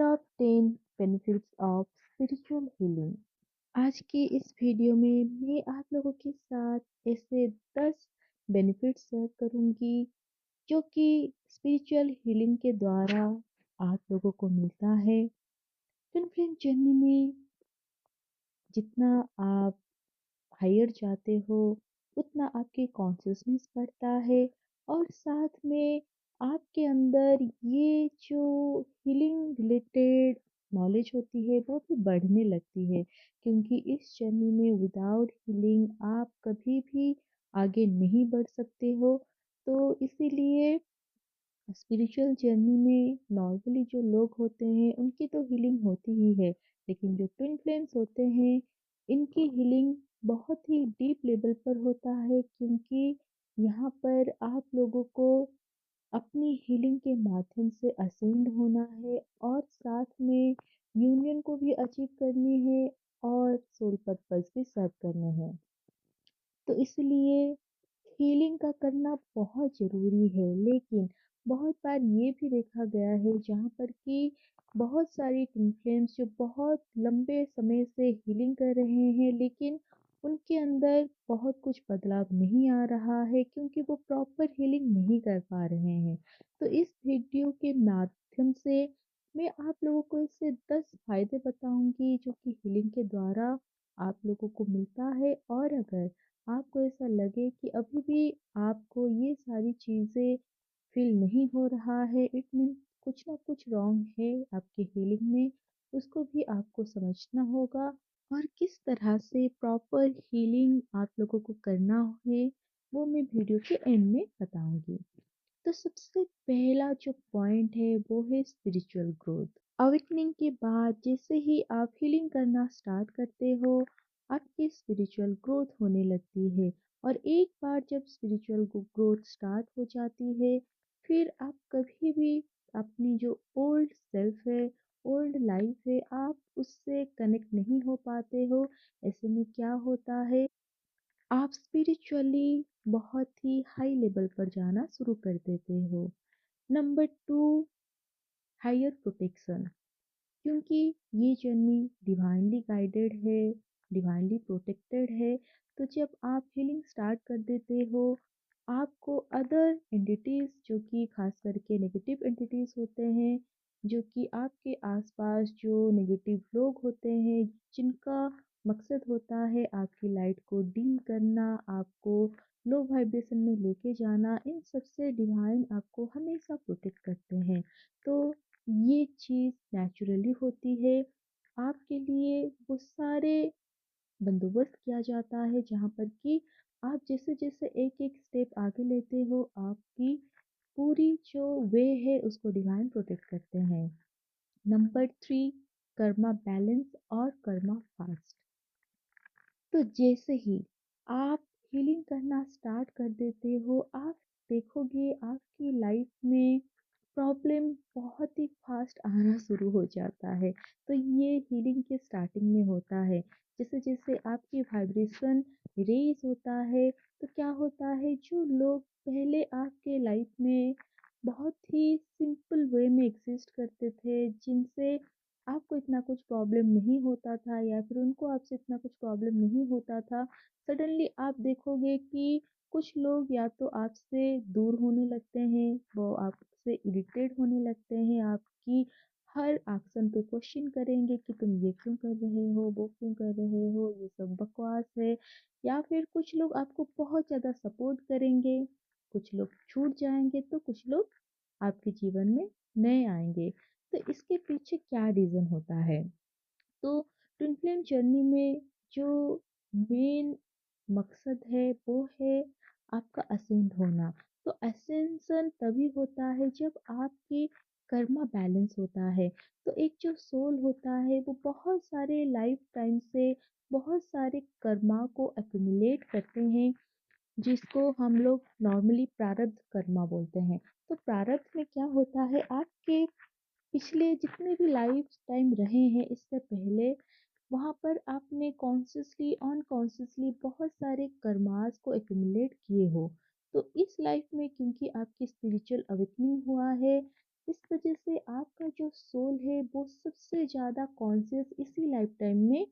Top 10 benefits of spiritual healing. आज की इस वीडियो में मैं आप लोगों के साथ ऐसे 10 बेनिफिट्स शेयर करूंगी जो कि स्पिरिचुअल हीलिंग के द्वारा आप लोगों को मिलता है। ट्विन फ्लेम जर्नी में जितना आप हायर जाते हो उतना आपकी कॉन्शियसनेस बढ़ता है और साथ में आपके अंदर ये जो हीलिंग रिलेटेड नॉलेज होती है वो भी बढ़ने लगती है, क्योंकि इस जर्नी में विदाउट हीलिंग आप कभी भी आगे नहीं बढ़ सकते हो। तो इसीलिए स्पिरिचुअल जर्नी में नॉर्मली जो लोग होते हैं उनकी तो हीलिंग होती ही है, लेकिन जो ट्विन फ्लेम्स होते हैं इनकी हीलिंग बहुत ही डीप लेवल पर होता है, क्योंकि यहाँ पर आप लोगों को अपनी हीलिंग के माध्यम से असेंड होना है और साथ में यूनियन को भी अचीव करनी है और सोल पर्पस भी सर्व करने हैं। तो इसलिए हीलिंग का करना बहुत ज़रूरी है, लेकिन बहुत बार ये भी देखा गया है जहाँ पर कि बहुत सारी ट्विन फ्लेम्स जो बहुत लंबे समय से हीलिंग कर रहे हैं, लेकिन उनके अंदर बहुत कुछ बदलाव नहीं आ रहा है, क्योंकि वो प्रॉपर हीलिंग नहीं कर पा रहे हैं। तो इस वीडियो के माध्यम से मैं आप लोगों को इससे 10 फायदे बताऊंगी जो कि हीलिंग के द्वारा आप लोगों को मिलता है। और अगर आपको ऐसा लगे कि अभी भी आपको ये सारी चीज़ें फ़ील नहीं हो रहा है, इट मीन्स कुछ ना कुछ रॉन्ग है आपकी हीलिंग में, उसको भी आपको समझना होगा। और किस तरह से प्रॉपर हीलिंग आप लोगों को करना है वो मैं वीडियो के एंड में बताऊंगी। तो सबसे पहला जो पॉइंट है वो है स्पिरिचुअल ग्रोथ। अवेकनिंग के बाद जैसे ही आप हीलिंग करना स्टार्ट करते हो आपकी स्पिरिचुअल ग्रोथ होने लगती है। और एक बार जब स्पिरिचुअल ग्रोथ स्टार्ट हो जाती है फिर आप कभी भी अपनी जो ओल्ड सेल्फ है, ओल्ड लाइफ है, आप उससे कनेक्ट नहीं हो पाते हो। ऐसे में क्या होता है, आप स्पिरिचुअली बहुत ही हाई लेवल पर जाना शुरू कर देते हो। Number 2, higher protection. क्योंकि ये जर्नी डिवाइनली गाइडेड है, डिवाइनली प्रोटेक्टेड है, तो जब आप हीलिंग स्टार्ट कर देते हो आपको अदर एंटिटीज जो कि खास करके नेगेटिव एंटिटीज होते हैं, जो कि आपके आसपास जो नेगेटिव लोग होते हैं जिनका मकसद होता है आपकी लाइट को डिम करना, आपको लो वाइब्रेशन में लेके जाना, इन सबसे डिवाइन आपको हमेशा प्रोटेक्ट करते हैं। तो ये चीज़ नेचुरली होती है। आपके लिए वो सारे बंदोबस्त किया जाता है जहाँ पर कि आप जैसे-जैसे एक-एक स्टेप आगे लेते हो आपकी पूरी जो वे है उसको डिवाइन प्रोटेक्ट करते हैं। नंबर 3, कर्मा बैलेंस और कर्मा फास्ट। तो जैसे ही आप हीलिंग करना स्टार्ट कर देते हो आप देखोगे आपकी लाइफ में प्रॉब्लम बहुत ही फास्ट आना शुरू हो जाता है। तो ये हीलिंग के स्टार्टिंग में होता है। जैसे जैसे आपकी वाइब्रेशन रेज होता है तो क्या होता है, जो लोग पहले आपके लाइफ में बहुत ही सिंपल वे में एग्जिस्ट करते थे, जिनसे आपको इतना कुछ प्रॉब्लम नहीं होता था या फिर उनको आपसे इतना कुछ प्रॉब्लम नहीं होता था, सडनली आप देखोगे कि कुछ लोग या तो आपसे दूर होने लगते हैं, वो आपसे इरिटेट होने लगते हैं, आपकी हर एक्शन पे क्वेश्चन करेंगे कि तुम ये क्यों कर रहे हो, वो क्यों कर रहे हो, ये सब बकवास है। या फिर कुछ लोग आपको बहुत ज़्यादा सपोर्ट करेंगे, कुछ लोग छूट जाएंगे, तो कुछ लोग आपके जीवन में नए आएंगे। तो इसके पीछे क्या रीज़न होता है? तो ट्विन फ्लेम जर्नी में जो मेन मकसद है वो है आपका असेंड होना। तो असेंशन तभी होता है जब आपके कर्मा बैलेंस होता है। तो एक जो सोल होता है वो बहुत सारे लाइफ टाइम से बहुत सारे कर्मा को एक्यूमुलेट करते हैं, जिसको हम लोग नॉर्मली प्रारब्ध कर्मा बोलते हैं। तो प्रारब्ध में क्या होता है, आपके पिछले जितने भी लाइफ टाइम रहे हैं इससे पहले वहाँ पर आपने कॉन्शियसली अनकॉन्शियसली बहुत सारे कर्मास को एक्यूमुलेट किए हो। तो इस लाइफ में क्योंकि आपकी स्पिरिचुअल अवेकनिंग हुआ है इस वजह से आपका जो सोल है वो सबसे ज़्यादा कॉन्शियस इसी लाइफ टाइम में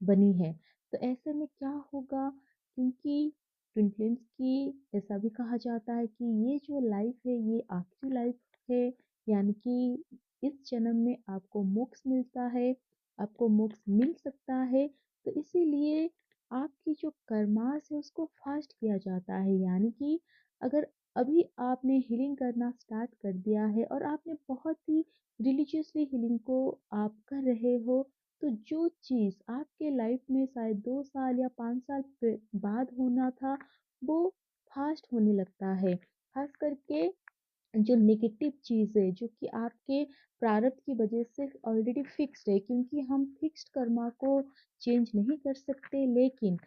बनी है। तो ऐसे में क्या होगा, क्योंकि ट्विन फ्लेम्स की ऐसा भी कहा जाता है कि ये जो लाइफ है ये आखिरी लाइफ है, यानी कि इस जन्म में आपको मोक्ष मिलता है, आपको मोक्ष मिल सकता है। तो इसीलिए आपकी जो कर्मास है उसको फास्ट किया जाता है, यानी कि अगर अभी आपने हीलिंग करना स्टार्ट कर दिया है और आपने बहुत ही रिलीजियसली हीलिंग को आप कर रहे हो, तो जो चीज़ आपके लाइफ में शायद 2 साल या 5 साल बाद होना था, वो फास्ट होने लगता है। खास करके जो नेगेटिव चीज़ है, जो कि आपके प्रारब्ध की वजह से ऑलरेडी फिक्स्ड है, क्योंकि हम फिक्स्ड कर्मा को चेंज नहीं कर सकते, लेकिन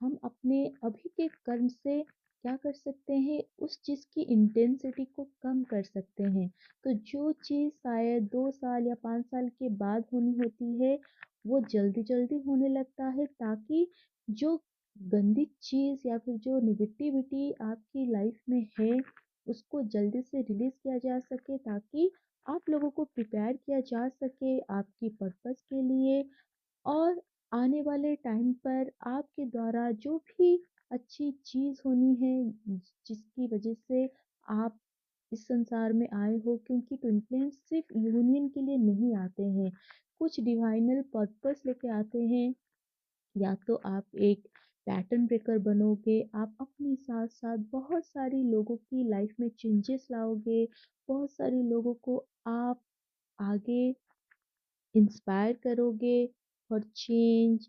हम अपने अभी के कर्म से क्या कर सकते हैं, उस चीज़ की इंटेंसिटी को कम कर सकते हैं। तो जो चीज़ शायद 2 साल या 5 साल के बाद होनी होती है, वो जल्दी-जल्दी होने लगता है, ताकि जो गंदी चीज़ या फिर जो नेगेटिविटी आपकी लाइफ में है, उसको जल्दी से रिलीज़ किया जा सके, ताकि आप लोगों को प्रिपेयर किया जा सके आपकी पर्पस के लिए। और आने वाले टाइम पर आपके द्वारा जो भी अच्छी चीज़ होनी है, जिसकी वजह से आप इस संसार में आए हो, क्योंकि ट्विन फ्लेम्स सिर्फ यूनियन के लिए नहीं आते हैं, कुछ डिवाइनल पर्पस लेके आते हैं। या तो आप एक पैटर्न ब्रेकर बनोगे, आप अपने साथ साथ बहुत सारी लोगों की लाइफ में चेंजेस लाओगे, बहुत सारे लोगों को आप आगे इंस्पायर करोगे for change,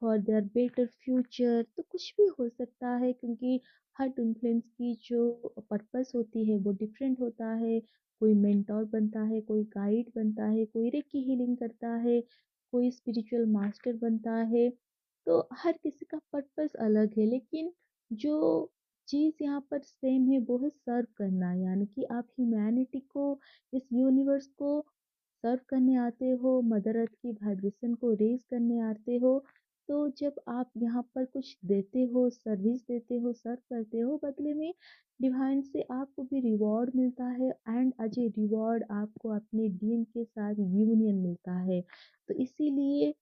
for their better future. तो कुछ भी हो सकता है, क्योंकि हर ट्विन फ्लेम्स की जो पर्पस होती है वो डिफरेंट होता है। कोई मेंटोर बनता है, कोई गाइड बनता है, कोई रेकी हीलिंग करता है, कोई स्पिरिचुअल मास्टर बनता है। तो हर किसी का पर्पस अलग है, लेकिन जो चीज़ यहाँ पर सेम है वो है सर्व करना, यानी कि आप ह्यूमैनिटी को, इस यूनिवर्स को सर्व करने आते हो, मदर अर्थ की वाइब्रेशन को रेज़ करने आते हो। तो जब आप यहाँ पर कुछ देते हो, सर्विस देते हो, सर्व करते हो, बदले में डिवाइन से आपको भी रिवॉर्ड मिलता है, एंड एज ए रिवॉर्ड आपको अपने डीएन के साथ यूनियन मिलता है। तो इसीलिए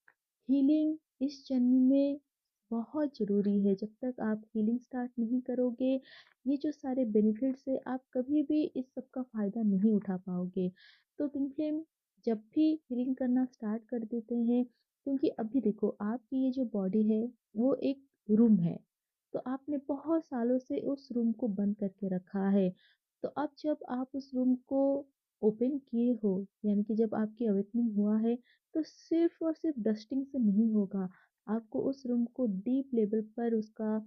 हीलिंग इस जन्म में बहुत ज़रूरी है। जब तक आप हीलिंग स्टार्ट नहीं करोगे, ये जो सारे बेनिफिट्स है, आप कभी भी इस सब का फ़ायदा नहीं उठा पाओगे। तो ट्विन फ्लेम जब भी हीलिंग करना स्टार्ट कर देते हैं, क्योंकि अभी देखो आपकी ये जो बॉडी है वो एक रूम है, तो आपने बहुत सालों से उस रूम को बंद करके रखा है। तो अब जब आप उस रूम को ओपन किए हो, यानी कि जब आपकी अवेकनिंग हुआ है, तो सिर्फ और सिर्फ डस्टिंग से नहीं होगा, आपको उस रूम को डीप लेवल पर उसका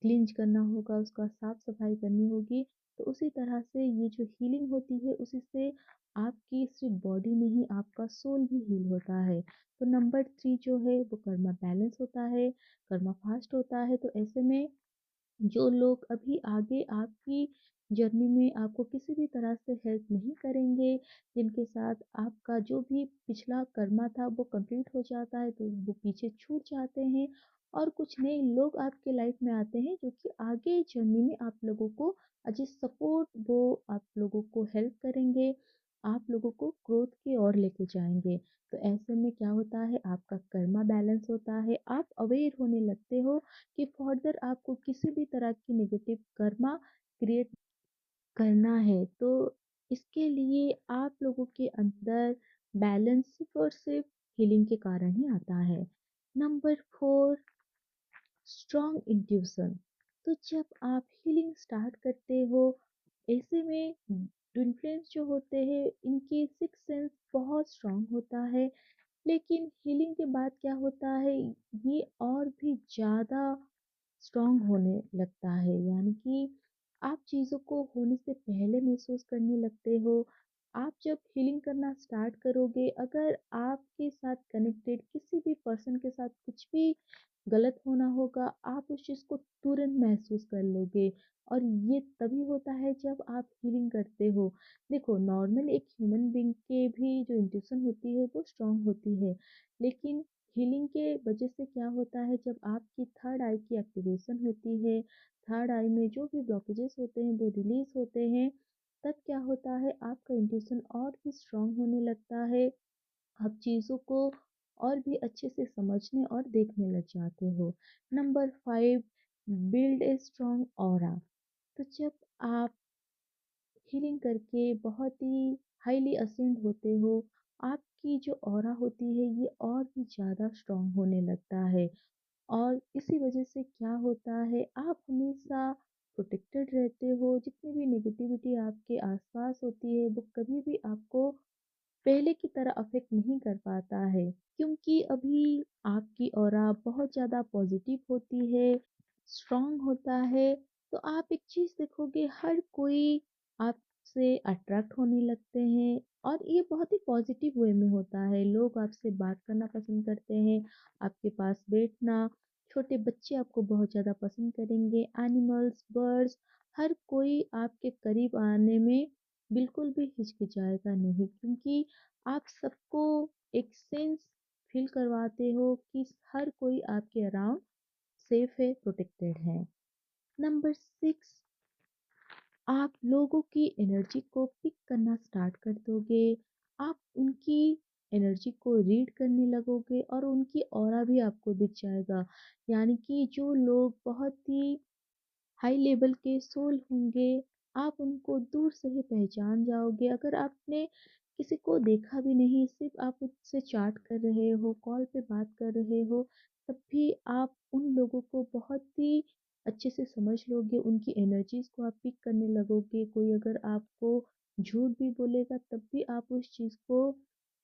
क्लींज करना होगा, उसका साफ सफाई करनी होगी। तो उसी तरह से ये जो हीलिंग होती है, उसी से आपकी सिर्फ बॉडी नहीं, आपका सोल भी हील होता है। तो नंबर 3 जो है वो कर्मा बैलेंस होता है, कर्मा फास्ट होता है। तो ऐसे में जो लोग अभी आगे आपकी जर्नी में आपको किसी भी तरह से हेल्प नहीं करेंगे, जिनके साथ आपका जो भी पिछला कर्मा था वो कंप्लीट हो जाता है, तो वो पीछे छूट जाते हैं, और कुछ नए लोग आपके लाइफ में आते हैं जो कि आगे जर्नी में आप लोगों को एज ए सपोर्ट वो आप लोगों को हेल्प करेंगे, आप लोगों को ग्रोथ की ओर लेके जाएंगे। तो ऐसे में क्या होता है, आपका कर्मा बैलेंस होता है, आप अवेयर होने लगते हो कि फर्दर आपको किसी भी तरह की नेगेटिव कर्मा क्रिएट करना है। तो इसके लिए आप लोगों के अंदर बैलेंस सिर्फ और सिर्फ हीलिंग के कारण ही आता है। Number 4, strong intuition. तो जब आप हीलिंग स्टार्ट करते हो, ऐसे में ट्विन फ्लेम्स जो होते हैं इनकी सिक्स सेंस बहुत स्ट्रॉन्ग होता है। लेकिन हीलिंग के बाद क्या होता है, ये और भी ज़्यादा स्ट्रॉन्ग होने लगता है, यानी कि आप चीज़ों को होने से पहले महसूस करने लगते हो। आप जब हीलिंग करना स्टार्ट करोगे, अगर आपके साथ कनेक्टेड किसी भी पर्सन के साथ कुछ भी गलत होना होगा, आप उस चीज़ को तुरंत महसूस कर लोगे। और ये तभी होता है जब आप हीलिंग करते हो। देखो, नॉर्मल एक ह्यूमन बीइंग के भी जो इंट्यूशन होती है वो स्ट्रॉन्ग होती है, लेकिन हीलिंग के वजह से क्या होता है, जब आपकी थर्ड आई की एक्टिवेशन होती है, थर्ड आई में जो भी ब्लॉकेजेस होते हैं वो रिलीज होते हैं, तब क्या होता है आपका इंट्यूशन और भी स्ट्रांग होने लगता है। आप चीज़ों को और भी अच्छे से समझने और देखने लग जाते हो। Number 5, build a strong aura. तो जब आप हीलिंग करके बहुत ही हाईली असेंड होते हो, आपकी जो ऑरा होती है ये और भी ज़्यादा स्ट्रांग होने लगता है। और इसी वजह से क्या होता है आप हमेशा प्रोटेक्टेड रहते हो, जितनी भी नेगेटिविटी आपके आसपास होती है वो कभी भी आपको पहले की तरह अफेक्ट नहीं कर पाता है, क्योंकि अभी आपकी ऑरा बहुत ज़्यादा पॉजिटिव होती है, स्ट्रांग होता है। तो आप एक चीज़ देखोगे हर कोई आपसे अट्रैक्ट होने लगते हैं, और ये बहुत ही पॉजिटिव वे में होता है। लोग आपसे बात करना पसंद करते हैं, आपके पास बैठना, छोटे बच्चे आपको बहुत ज़्यादा पसंद करेंगे, एनिमल्स, बर्ड्स, हर कोई आपके करीब आने में बिल्कुल भी हिचकिचाएगा नहीं, क्योंकि आप सबको एक सेंस फील करवाते हो कि हर कोई आपके अराउंड सेफ है, प्रोटेक्टेड है। नंबर 6, आप लोगों की एनर्जी को पिक करना स्टार्ट कर दोगे। आप उनकी एनर्जी को रीड करने लगोगे और उनकी ऑरा भी आपको दिख जाएगा। यानी कि जो लोग बहुत ही हाई लेवल के सोल होंगे, आप उनको दूर से ही पहचान जाओगे। अगर आपने किसी को देखा भी नहीं, सिर्फ आप उससे चैट कर रहे हो, कॉल पे बात कर रहे हो, तब भी आप उन लोगों को बहुत ही अच्छे से समझ लोगे, उनकी एनर्जीज़ को आप पिक करने लगोगे। कोई अगर आपको झूठ भी बोलेगा तब भी आप उस चीज़ को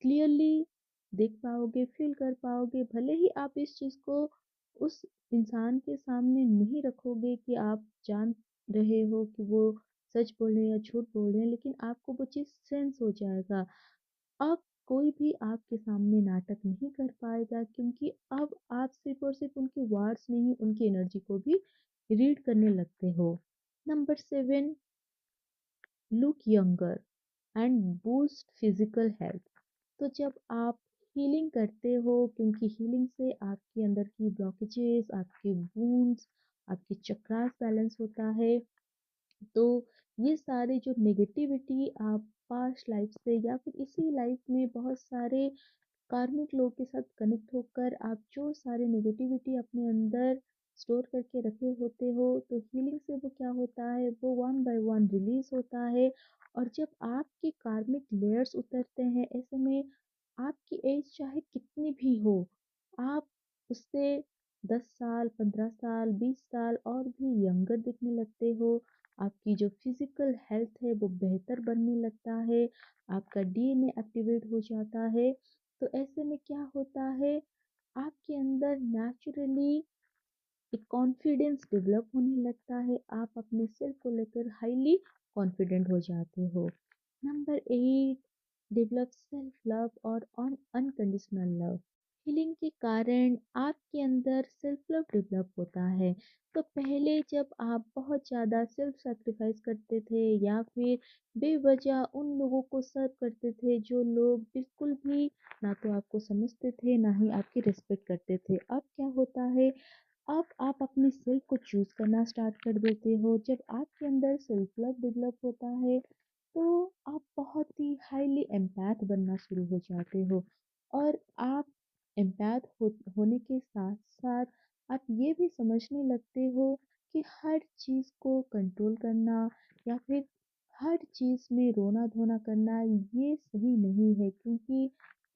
क्लियरली देख पाओगे, फ़ील कर पाओगे। भले ही आप इस चीज़ को उस इंसान के सामने नहीं रखोगे कि आप जान रहे हो कि वो सच बोल रहे हैं या झूठ बोल रहे हैं, लेकिन आपको वो चीज़ सेंस हो जाएगा। अब कोई भी आपके सामने नाटक नहीं कर पाएगा, क्योंकि अब आप सिर्फ़ और सिर्फ़ उनके वर्ड्स नहीं, उनकी एनर्जी को भी रीड करने लगते हो। Number 7, look younger and boost physical health. तो जब आप हीलिंग करते हो, क्योंकि हीलिंग से आपके अंदर की ब्लॉकेजेस, आपके वुंड्स, आपके चक्रास बैलेंस होता है। तो ये सारे जो नेगेटिविटी आप पास्ट लाइफ से या फिर इसी लाइफ में बहुत सारे कार्मिक लोग के साथ कनेक्ट होकर आप जो सारे नेगेटिविटी अपने अंदर स्टोर करके रखे होते हो, तो हीलिंग से वो क्या होता है, वो वन बाय वन रिलीज होता है। और जब आपके कार्मिक लेयर्स उतरते हैं, ऐसे में आपकी एज चाहे कितनी भी हो, आप उससे 10 साल, 15 साल, 20 साल और भी यंगर दिखने लगते हो। आपकी जो फिजिकल हेल्थ है वो बेहतर बनने लगता है, आपका डीएनए एक्टिवेट हो जाता है। तो ऐसे में क्या होता है, आपके अंदर नेचुरली एक कॉन्फिडेंस डेवलप होने लगता है, आप अपने सेल्फ को लेकर हाईली कॉन्फिडेंट हो जाते हो। नंबर 8, डेवलप सेल्फ लव और अनकंडीशनल लव। हीलिंग के कारण आपके अंदर सेल्फ लव डेवलप होता है। तो पहले जब आप बहुत ज़्यादा सेल्फ सैक्रिफाइस करते थे या फिर बेवजह उन लोगों को सर्व करते थे जो लोग बिल्कुल भी ना तो आपको समझते थे, ना ही आपकी रिस्पेक्ट करते थे, अब क्या होता है, अब आप अपने सेल्फ को चूज़ करना स्टार्ट कर देते हो। जब आपके अंदर सेल्फ लव डेवलप होता है, तो आप बहुत ही हाईली एम्पैथ बनना शुरू हो जाते हो। और आप एम्पैथ होने के साथ-साथ आप ये भी समझने लगते हो कि हर चीज़ को कंट्रोल करना या फिर हर चीज़ में रोना-धोना करना ये सही नहीं है, क्योंकि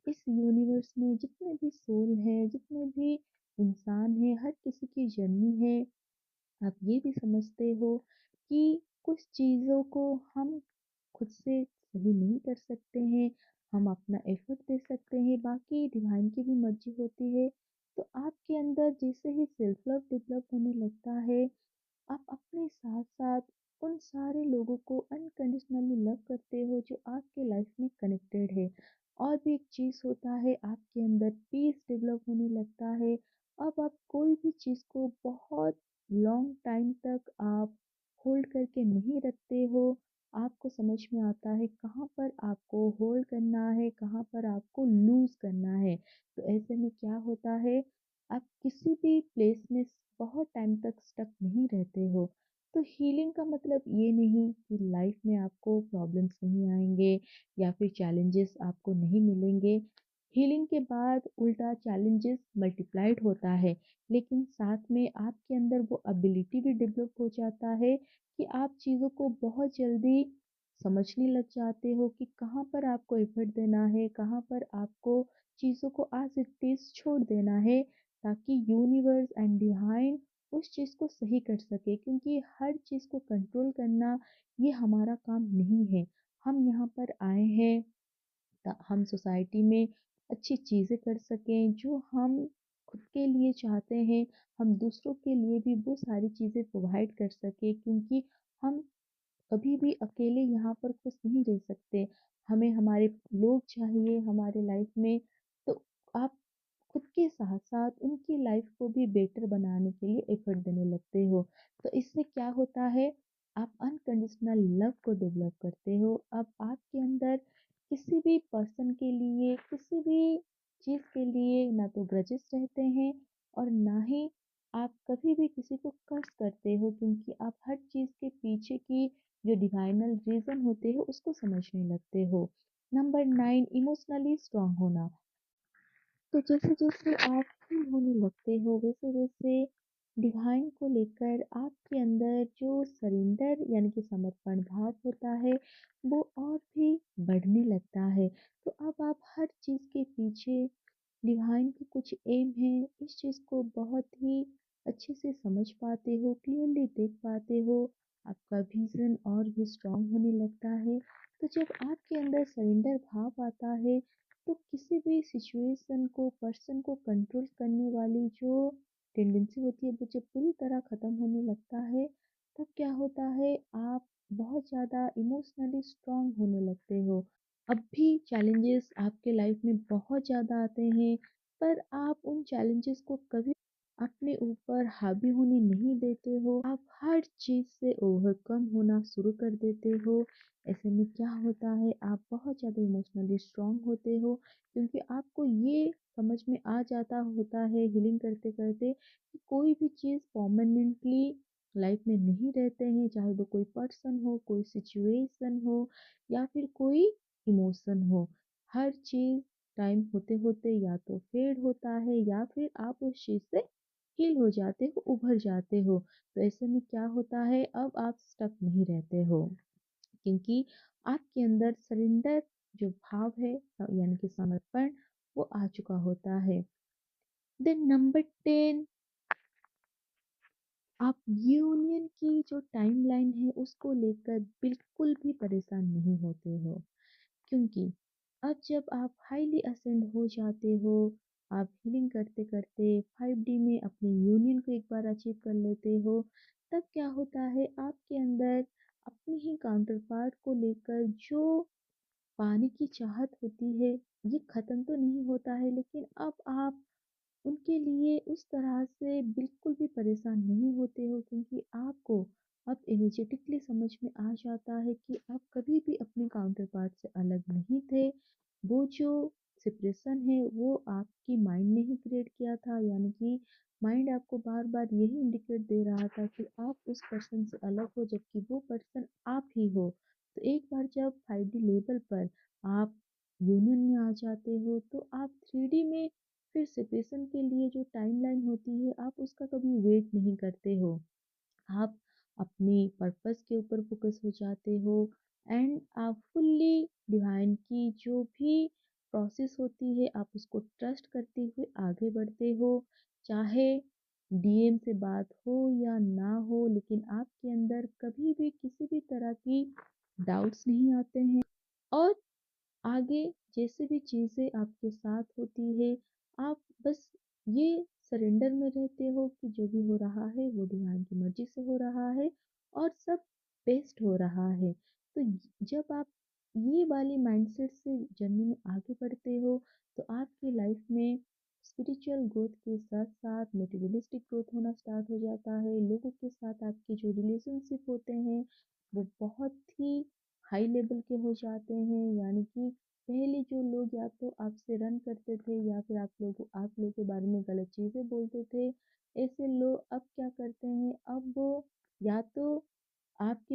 इस यूनिवर्स में जितने भी सोल हैं, जितने भी इंसान हैं, हर किसी की जर्नी है। आप ये भी समझते हो कि कुछ चीज़ों को हम खुद से सही नहीं कर सकते हैं, हम अपना एफर्ट दे सकते हैं, बाकी डिवाइन की भी मर्ज़ी होती है। तो आपके अंदर जैसे ही सेल्फ लव डेवलप होने लगता है, आप अपने साथ-साथ उन सारे लोगों को अनकंडीशनली लव करते हो जो आपके लाइफ में कनेक्टेड है। और भी एक चीज़ होता है, आपके अंदर पीस डेवलप होने लगता है। अब आप कोई भी चीज़ को बहुत लॉन्ग टाइम तक आप होल्ड करके नहीं रखते हो। आपको समझ में आता है कहाँ पर आपको होल्ड करना है, कहाँ पर आपको लूज़ करना है। तो ऐसे में क्या होता है, आप किसी भी प्लेस में बहुत टाइम तक स्टक नहीं रहते हो। तो हीलिंग का मतलब ये नहीं कि लाइफ में आपको प्रॉब्लम्स नहीं आएँगे या फिर चैलेंजेस आपको नहीं मिलेंगे। हीलिंग के बाद उल्टा चैलेंजेस मल्टीप्लाइड होता है, लेकिन साथ में आपके अंदर वो एबिलिटी भी डेवलप हो जाता है कि आप चीज़ों को बहुत जल्दी समझने लग जाते हो कि कहाँ पर आपको एफर्ट देना है, कहाँ पर आपको चीज़ों को एज़ इट इज़ छोड़ देना है, ताकि यूनिवर्स एंड डिवाइन उस चीज़ को सही कर सके, क्योंकि हर चीज़ को कंट्रोल करना ये हमारा काम नहीं है। हम यहाँ पर आए हैं हम सोसाइटी में अच्छी चीज़ें कर सकें, जो हम खुद के लिए चाहते हैं, हम दूसरों के लिए भी वो सारी चीज़ें प्रोवाइड कर सकें, क्योंकि हम कभी भी अकेले यहाँ पर खुश नहीं रह सकते। हमें हमारे लोग चाहिए हमारे लाइफ में, तो आप खुद के साथ-साथ उनकी लाइफ को भी बेटर बनाने के लिए एफर्ट देने लगते हो। तो इससे क्या होता है, आप अनकंडीशनल लव को डेवलप करते हो। अब आपके अंदर किसी भी पर्सन के लिए, किसी भी चीज़ के लिए ना तो ग्रजेस रहते हैं और ना ही आप कभी भी किसी को कर्स करते हो, क्योंकि आप हर चीज़ के पीछे की जो डिवाइनल रीज़न होते हैं उसको समझने लगते हो। नंबर 9 इमोशनली स्ट्रॉन्ग होना। तो जैसे-जैसे आप हील होने लगते हो, वैसे-वैसे डिवाइन को लेकर आपके अंदर जो सरेंडर यानी कि समर्पण भाव होता है, वो और भी बढ़ने लगता है। तो अब आप हर चीज़ के पीछे डिवाइन के कुछ एम है, इस चीज़ को बहुत ही अच्छे से समझ पाते हो, क्लियरली देख पाते हो, आपका विज़न और भी स्ट्रॉन्ग होने लगता है। तो जब आपके अंदर सरेंडर भाव आता है, तो किसी भी सिचुएशन को, पर्सन को कंट्रोल करने वाली जो टेंडेंसी होती है, वो जब पूरी तरह ख़त्म होने लगता है, तब क्या होता है, आप बहुत ज़्यादा इमोशनली स्ट्रॉन्ग होने लगते हो। अब भी चैलेंजेस आपके लाइफ में बहुत ज़्यादा आते हैं, पर आप उन चैलेंजेस को कभी अपने ऊपर हावी होने नहीं देते हो। आप हर चीज़ से ओवरकम होना शुरू कर देते हो। ऐसे में क्या होता है, आप बहुत ज़्यादा इमोशनली स्ट्रॉन्ग होते हो, क्योंकि आपको ये समझ में आ जाता होता है हीलिंग करते-करते कि कोई भी चीज़ परमानेंटली लाइफ में नहीं रहते हैं, चाहे वो कोई पर्सन हो, कोई सिचुएशन हो या फिर कोई इमोशन हो। हर चीज़ टाइम होते-होते या तो फेड होता है या फिर आप उस चीज़ से हील हो जाते हो, उभर जाते हो। तो ऐसे में क्या होता है, अब आप स्टक नहीं रहते हो, क्योंकि आपके अंदर सरेंडर जो भाव है यानी कि समर्पण, वो आ चुका होता है। देन नंबर 10, आप यूनियन की जो टाइमलाइन है उसको लेकर बिल्कुल भी परेशान नहीं होते हो, क्योंकि अब जब आप हाईली असेंड हो जाते हो, आप हीलिंग करते-करते 5D में अपने यूनियन को एक बार अचीव कर लेते हो, तब क्या होता है, आपके अंदर अपनी ही काउंटर पार्ट को लेकर जो पाने की चाहत होती है, ये ख़त्म तो नहीं होता है, लेकिन अब आप उनके लिए उस तरह से बिल्कुल भी परेशान नहीं होते हो, क्योंकि आपको अब एनर्जेटिकली समझ में आ जाता है कि आप कभी भी अपने काउंटर पार्ट से अलग नहीं थे। वो जो सेपरेशन है वो आपकी माइंड ने ही क्रिएट किया था, यानी कि माइंड आपको बार बार यही इंडिकेट दे रहा था कि आप उस पर्सन से अलग हो, जबकि वो पर्सन आप ही हो। तो एक बार जब 5D लेवल पर आप यूनियन में आ जाते हो, तो आप 3D में फिर सेपरेशन के लिए जो टाइमलाइन होती है, आप उसका कभी वेट नहीं करते हो। आप अपने पर्पस के ऊपर फोकस हो जाते हो एंड आप फुल्ली डिवाइन की जो भी प्रोसेस होती है, आप उसको ट्रस्ट करते हुए आगे बढ़ते हो। चाहे डीएम से बात हो या ना हो, लेकिन आपके अंदर कभी भी किसी भी तरह की डाउट्स नहीं आते हैं। और आगे जैसे भी चीज़ें आपके साथ होती है, आप बस ये सरेंडर में रहते हो कि जो भी हो रहा है वो डिवाइन की मर्ज़ी से हो रहा है और सब बेस्ट हो रहा है। तो जब आप ये वाली माइंडसेट से जर्नी में आगे बढ़ते हो, तो आपकी लाइफ में स्पिरिचुअल ग्रोथ के साथ-साथ मटेरियलिस्टिक ग्रोथ होना स्टार्ट हो जाता है। लोगों के साथ आपके जो रिलेशनशिप होते हैं, वो बहुत ही हाई लेवल के हो जाते हैं, यानी कि पहले जो लोग या तो आपसे रन करते थे या फिर आप लोगों के बारे में गलत चीज़ें बोलते थे, ऐसे लोग अब क्या करते हैं, अब वो या तो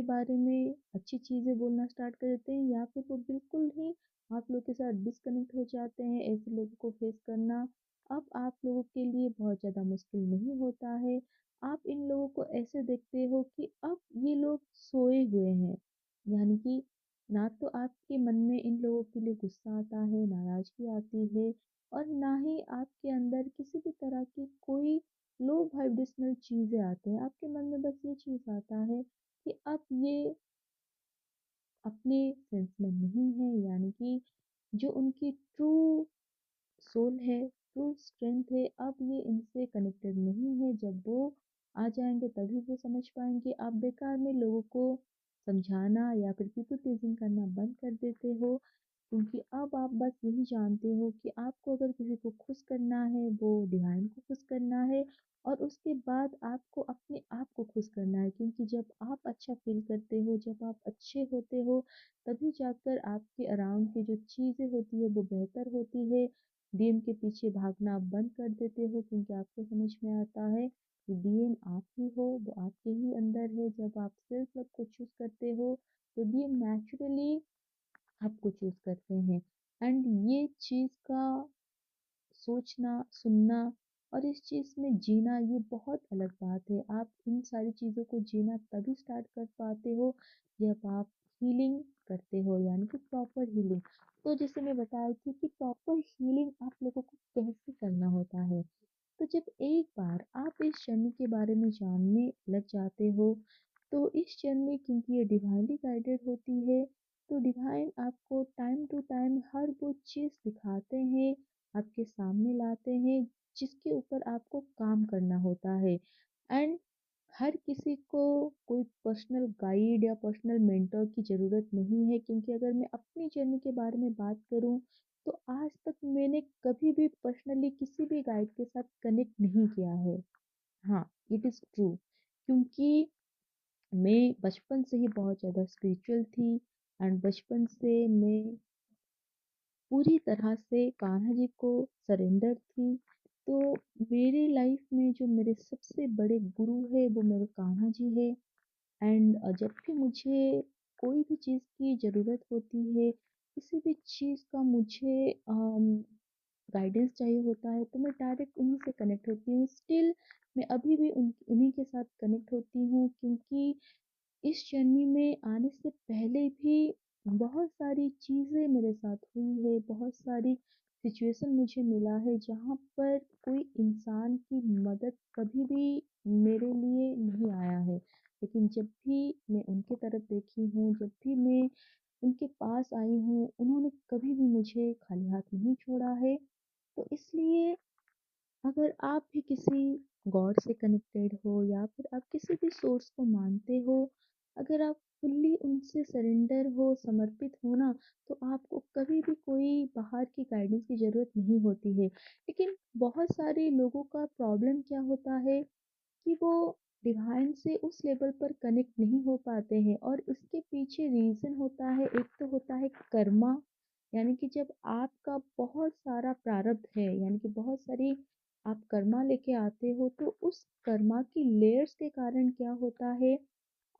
बारे में अच्छी चीज़ें बोलना स्टार्ट कर देते हैं या फिर वो बिल्कुल ही आप लोग के साथ डिस्कनेक्ट हो जाते हैं। ऐसे लोगों को फेस करना अब आप लोगों के लिए बहुत ज़्यादा मुश्किल नहीं होता है। आप इन लोगों को ऐसे देखते हो कि अब ये लोग सोए हुए हैं, यानी कि ना तो आपके मन में इन लोगों के लिए गुस्सा आता है, नाराज़गी आती है और ना ही आपके अंदर किसी भी तरह की कोई लो वाइब्रेशनल चीज़ें आती हैं। आपके मन में बस ये चीज़ आता है कि अब ये अपने सेंस में नहीं है, यानी कि जो उनकी ट्रू सोल है, ट्रू स्ट्रेंथ है, अब ये इनसे कनेक्टेड नहीं है। जब वो आ जाएँगे तभी वो समझ पाएँगे। आप बेकार में लोगों को समझाना या फिर पीपल प्लीज़िंग करना बंद कर देते हो, क्योंकि अब आप बस यही जानते हो कि आपको अगर किसी को खुश करना है, वो डिवाइन को खुश करना है और उसके बाद आपको अपने आप को खुश करना है, क्योंकि जब आप अच्छा फ़ील करते हो, जब आप अच्छे होते हो, तभी जाकर आपके अराउंड की जो चीज़ें होती है, वो बेहतर होती है। डीएम के पीछे भागना आप बंद कर देते हो, क्योंकि आपको समझ में आता है कि डीएम आप ही हो, वो आपके ही अंदर है। जब आप सेल्फ लव को चूज़ करते हो, तो डीएम नेचुरली आपको चूज़ करते हैं। एंड ये चीज़ का सोचना, सुनना और इस चीज़ में जीना ये बहुत अलग बात है। आप इन सारी चीज़ों को जीना तभी स्टार्ट कर पाते हो जब आप हीलिंग करते हो, यानी कि प्रॉपर हीलिंग। तो जैसे मैं बता रही थी कि प्रॉपर हीलिंग आप लोगों को कैसे करना होता है। तो जब एक बार आप इस जर्नी के बारे में जानने लग जाते हो, तो इस जर्नी क्योंकि ये डिवाइनली गाइडेड होती है, तो डिवाइन आपको टाइम टू टाइम हर वो चीज़ दिखाते हैं, आपके सामने लाते हैं, जिसके ऊपर आपको काम करना होता है। एंड हर किसी को कोई पर्सनल गाइड या पर्सनल मेंटर की ज़रूरत नहीं है, क्योंकि अगर मैं अपनी जर्नी के बारे में बात करूँ, तो आज तक मैंने कभी भी पर्सनली किसी भी गाइड के साथ कनेक्ट नहीं किया है। हाँ, इट इज़ ट्रू, क्योंकि मैं बचपन से ही बहुत ज़्यादा स्पिरिचुअल थी एंड बचपन से मैं पूरी तरह से कान्हा जी को सरेंडर थी। तो मेरी लाइफ में जो मेरे सबसे बड़े गुरु है वो मेरे कान्हा जी है। एंड जब भी मुझे कोई भी चीज़ की ज़रूरत होती है, किसी भी चीज़ का मुझे गाइडेंस चाहिए होता है, तो मैं डायरेक्ट उन्हीं से कनेक्ट होती हूँ। स्टिल मैं अभी भी उन्हीं के साथ कनेक्ट होती हूँ, क्योंकि इस जर्नी में आने से पहले भी बहुत सारी चीज़ें मेरे साथ हुई है, बहुत सारी सिचुएशन मुझे मिला है जहाँ पर कोई इंसान की मदद कभी भी मेरे लिए नहीं आया है। लेकिन जब भी मैं उनकी तरफ देखी हूँ, जब भी मैं उनके पास आई हूँ, उन्होंने कभी भी मुझे खाली हाथ नहीं छोड़ा है। तो इसलिए अगर आप भी किसी गॉड से कनेक्टेड हो या फिर आप किसी भी सोर्स को मानते हो, अगर आप फुल्ली उनसे सरेंडर हो, समर्पित हो ना, तो आपको कभी भी कोई बाहर की गाइडेंस की ज़रूरत नहीं होती है। लेकिन बहुत सारे लोगों का प्रॉब्लम क्या होता है कि वो डिवाइन से उस लेवल पर कनेक्ट नहीं हो पाते हैं और इसके पीछे रीज़न होता है, एक तो होता है कर्मा, यानी कि जब आपका बहुत सारा प्रारब्ध है, यानी कि बहुत सारी आप कर्मा लेके आते हो, तो उस कर्मा की लेयर्स के कारण क्या होता है,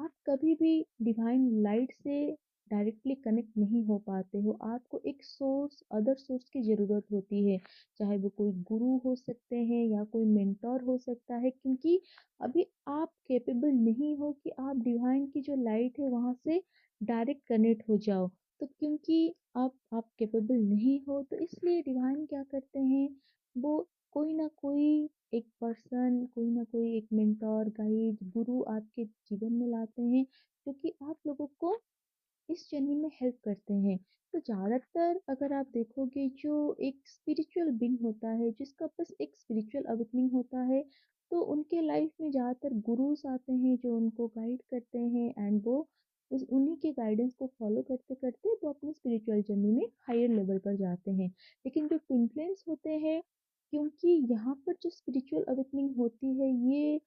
आप कभी भी डिवाइन लाइट से डायरेक्टली कनेक्ट नहीं हो पाते हो। आपको एक सोर्स, अदर सोर्स की ज़रूरत होती है, चाहे वो कोई गुरु हो सकते हैं या कोई मेंटर हो सकता है, क्योंकि अभी आप कैपेबल नहीं हो कि आप डिवाइन की जो लाइट है वहाँ से डायरेक्ट कनेक्ट हो जाओ। तो क्योंकि आप कैपेबल नहीं हो, तो इसलिए डिवाइन क्या करते हैं, वो कोई ना कोई एक पर्सन, कोई ना कोई एक मेंटर, गाइड, गुरु आपके जीवन में लाते हैं, जो कि आप लोगों को इस जर्नी में हेल्प करते हैं। तो ज़्यादातर अगर आप देखोगे, जो एक स्पिरिचुअल बीइंग होता है, जिसका बस एक स्पिरिचुअल अवेकनिंग होता है, तो उनके लाइफ में ज़्यादातर गुरुज आते हैं जो उनको गाइड करते हैं एंड वो उस उन्हीं के गाइडेंस को फॉलो करते करते वो अपनी स्पिरिचुअल जर्नी में हायर लेवल पर जाते हैं। लेकिन जो ट्विन फ्लेम्स होते हैं, क्योंकि यहाँ पर जो स्पिरिचुअल अवेकनिंग होती है, ये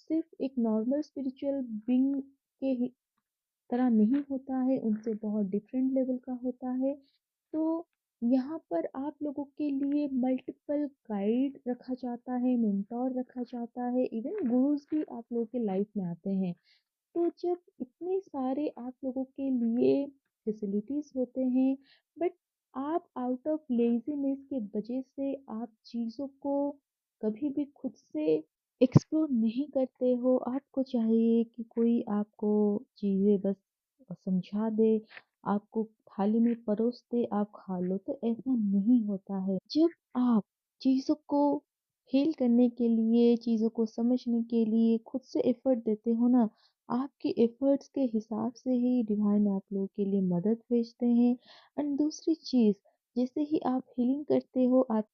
सिर्फ एक नॉर्मल स्पिरिचुअल बीइंग के ही तरह नहीं होता है, उनसे बहुत डिफरेंट लेवल का होता है। तो यहाँ पर आप लोगों के लिए मल्टीपल गाइड रखा जाता है, मेंटोर रखा जाता है, इवन गुरुज भी आप लोगों के लाइफ में आते हैं। तो जब इतने सारे आप लोगों के लिए फैसिलिटीज़ होते हैं, बट आप आउट ऑफ लेज़ीनेस के वजह से आप चीज़ों को कभी भी खुद से एक्सप्लोर नहीं करते हो। आपको चाहिए कि कोई आपको चीज़ें बस समझा दे, आपको थाली में परोस दे, आप खा लो, तो ऐसा नहीं होता है। जब आप चीज़ों को हील करने के लिए, चीज़ों को समझने के लिए खुद से एफर्ट देते हो ना, आपके एफर्ट्स के हिसाब से ही डिवाइन आप लोगों के लिए मदद भेजते हैं। एंड दूसरी चीज़, जैसे ही आप हीलिंग करते हो, आप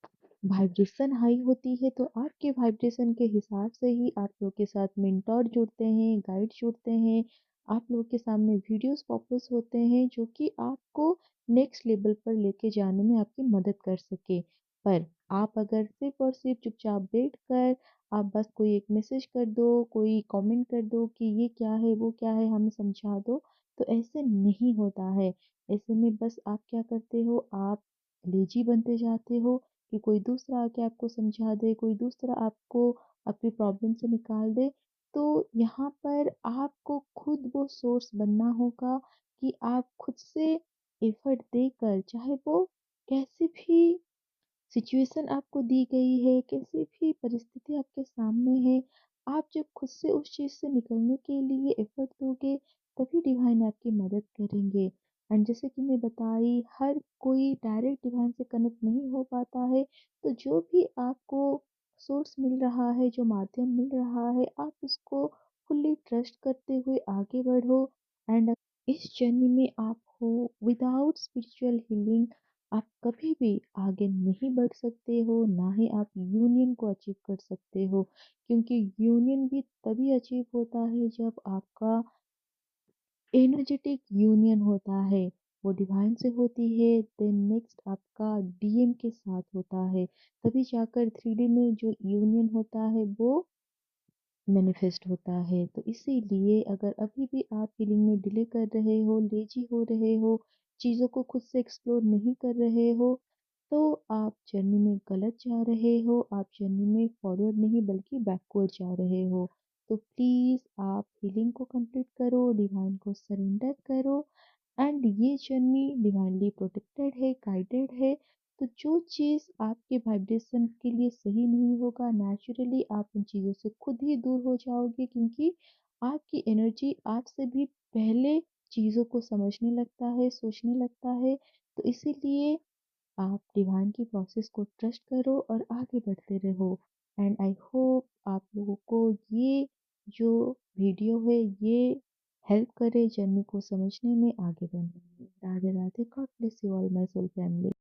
वाइब्रेशन हाई होती है, तो आपके वाइब्रेशन के हिसाब से ही आप लोग के साथ मेंटोर जुड़ते हैं, गाइड जुड़ते हैं, आप लोगों के सामने वीडियोस पॉपर्स होते हैं जो कि आपको नेक्स्ट लेवल पर लेके जाने में आपकी मदद कर सके। पर आप अगर सिर्फ और सिर्फ चुपचाप बैठ कर आप बस कोई एक मैसेज कर दो, कोई कमेंट कर दो कि ये क्या है, वो क्या है, हमें समझा दो, तो ऐसे नहीं होता है। ऐसे में बस आप क्या करते हो, आप लेजी बनते जाते हो कि कोई दूसरा आके आपको समझा दे, कोई दूसरा आपको आपकी प्रॉब्लम से निकाल दे। तो यहाँ पर आपको खुद वो सोर्स बनना होगा कि आप खुद से एफर्ट देकर, चाहे वो कैसी भी सिचुएशन आपको दी गई है, कैसी भी परिस्थिति आपके सामने है, आप जब खुद से उस चीज़ से निकलने के लिए एफर्ट दोगे, तभी डिवाइन आपकी मदद करेंगे। एंड जैसे कि मैं बताई, हर कोई डायरेक्ट डिवाइन से कनेक्ट नहीं हो पाता है, तो जो भी आपको सोर्स मिल रहा है, जो माध्यम मिल रहा है, आप उसको फुल्ली ट्रस्ट करते हुए आगे बढ़ो। एंड इस जर्नी में आप हो, विदाउट स्पिरिचुअल हीलिंग आप कभी भी आगे नहीं बढ़ सकते हो, ना ही आप यूनियन को अचीव कर सकते हो, क्योंकि यूनियन भी तभी अचीव होता है जब आपका एनर्जेटिक यूनियन होता है, वो डिवाइन से होती है, देन नेक्स्ट आपका डीएम के साथ होता है, तभी जाकर 3D में जो यूनियन होता है वो मैनिफेस्ट होता है। तो इसीलिए अगर अभी भी आप हीलिंग में डिले कर रहे हो, लेज़ी हो रहे हो, चीज़ों को खुद से एक्सप्लोर नहीं कर रहे हो, तो आप जर्नी में गलत जा रहे हो, आप जर्नी में फॉरवर्ड नहीं बल्कि बैकवर्ड जा रहे हो। तो प्लीज़ आप हीलिंग को कंप्लीट करो, डिवाइन को सरेंडर करो। एंड ये जर्नी डिवाइनली प्रोटेक्टेड है, गाइडेड है। तो जो चीज़ आपके वाइब्रेशन के लिए सही नहीं होगा, नेचुरली आप उन चीज़ों से खुद ही दूर हो जाओगे, क्योंकि आपकी एनर्जी आपसे भी पहले चीज़ों को समझने लगता है, सोचने लगता है। तो इसीलिए आप डिवाइन की प्रोसेस को ट्रस्ट करो और आगे बढ़ते रहो। एंड आई होप आप लोगों को ये जो वीडियो है ये हेल्प करे जर्नी को समझने में, आगे बढ़ने में। Radhe Radhe, God bless you all my soul family.